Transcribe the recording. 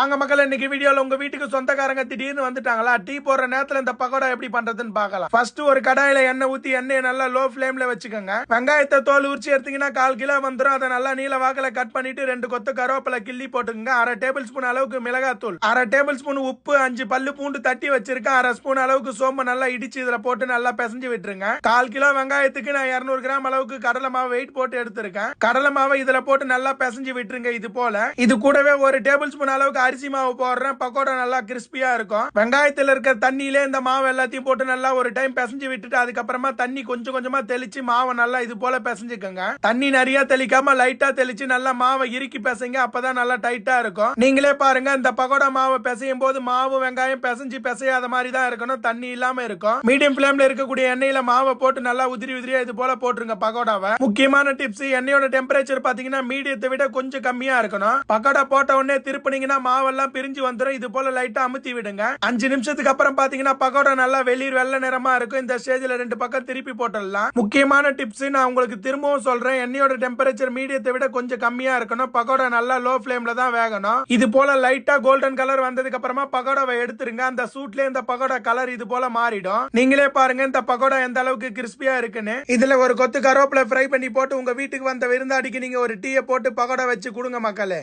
அங்க மக்கள் இன்னைக்கு வீடியோல உங்க வீட்டுக்கு சொந்தக்காரங்க திடீர்னு வந்துட்டாங்களா, டீ போடுற நேரத்துல இந்த பக்கோடா எப்படி பண்றதுன்னு பார்க்கலாம். ஃபர்ஸ்ட் ஒரு கடாயில எண்ணெய் ஊத்தி எண்ணெயை நல்லா லோ ஃபிளேம்ல வச்சுக்கோங்க. வெங்காயத்தை தோல் உரிச்சு எடுத்தீங்கன்னா 1/4 கிலோ வந்துடும். அதை நல்லா நீல வாக்குல கட் பண்ணிட்டு 2 கொத்து கருவேப்பிலை கிள்ளி போட்டுக்கோங்க. 1/2 டேபிள் ஸ்பூன் அளவுக்கு மிளகாத்தூள், 1/2 டேபிள் ஸ்பூன் உப்பு, 5 பல்லு பூண்டு தட்டி வச்சிருக்கேன், 1/2 ஸ்பூன் அளவுக்கு சோம்பு நல்லா இடிச்சு இதுல போட்டு நல்லா பிசைஞ்சு விட்டுருங்க. 1/4 கிலோ வெங்காயத்துக்கு நான் 200 கிராம் அளவுக்கு கடலை மாவு வெயிட் போட்டு எடுத்திருக்கேன். கடலை மாவை இதுல போட்டு நல்லா பிசைஞ்சு விட்டுருங்க. இது போல இது கூடவே ஒரு டேபிள் ஸ்பூன் அளவுக்கு அரிசி மாவு போடுறேன். பக்கோடா நல்லா கிறிஸ்பியா இருக்கும். வெங்காயத்தில் இருக்கிற தண்ணியிலே இந்த மாவு எல்லாத்தையும் போட்டு நல்லா ஒரு டைம் பிசைஞ்சு விட்டுட்டு அதுக்கப்புறமா தண்ணி கொஞ்சம் கொஞ்சமா தெளிச்சு மாவை நல்லா இது போல பிசைஞ்சுக்கோங்க. தண்ணி நிறைய தெளிக்காம லைட்டா தெளிச்சு நல்லா மாவை இறுக்கி பிசைங்க. அப்பதான் நல்லா டைட்டா இருக்கும். நீங்களே பாருங்க, இந்த பக்கோடா மாவை பிசையும் போது மாவு வெங்காயம் பிசைஞ்சு பிசையாத மாதிரி தான் இருக்கணும், தண்ணி இல்லாம இருக்கும். மீடியம் ஃபிளேம்ல இருக்கக்கூடிய எண்ணெயில மாவை போட்டு நல்லா உதிரி உதிரியா இது போல போட்டுருங்க பக்கோடாவை. முக்கியமான டிப்ஸ், எண்ணெயோட டெம்பரேச்சர் பாத்தீங்கன்னா மீடியத்தை விட கொஞ்சம் கம்மியா இருக்கணும். பக்கோடா போட்ட உடனே திருப்பினீங்கன்னா மாவெல்லாம் பிரிஞ்சு வந்துடும். இது போல லைட்டா அமுத்தி விடுங்க. 5 நிமிஷத்துக்கு அப்புறம் பாத்தீங்கன்னா பக்கோடா நல்லா வெளிர் வெள்ளை நிறமா இருக்கும். இந்த ஸ்டேஜ்ல 2 பக்கம் திருப்பி போட்டுடலாம். முக்கியமான டிப்ஸ் நான் உங்களுக்கு திரும்பவும் சொல்றேன், எண்ணெயோட டெம்பரேச்சர் மீடியத்தை விட கொஞ்சம் கம்மியா இருக்கணும். பக்கோடா நல்லா லோ ஃபிளேம்ல தான் வேகணும். இது போல லைட்டா கோல்டன் கலர் வந்ததுக்கு அப்புறமா பக்கோடாவை எடுத்துருங்க. அந்த சூட்ல இந்த பக்கோடா கலர் இது போல மாறிடும். நீங்களே பாருங்க இந்த பக்கோடா எந்த அளவுக்கு கிறிஸ்பியா இருக்குன்னு. இதுல ஒரு கொத்து கருவேப்பிலை ஃப்ரை பண்ணி போட்டு உங்க வீட்டுக்கு வந்த விருந்தாடிக்கு நீங்க ஒரு டீயை போட்டு பக்கோடா வச்சு கொடுங்க மக்களே.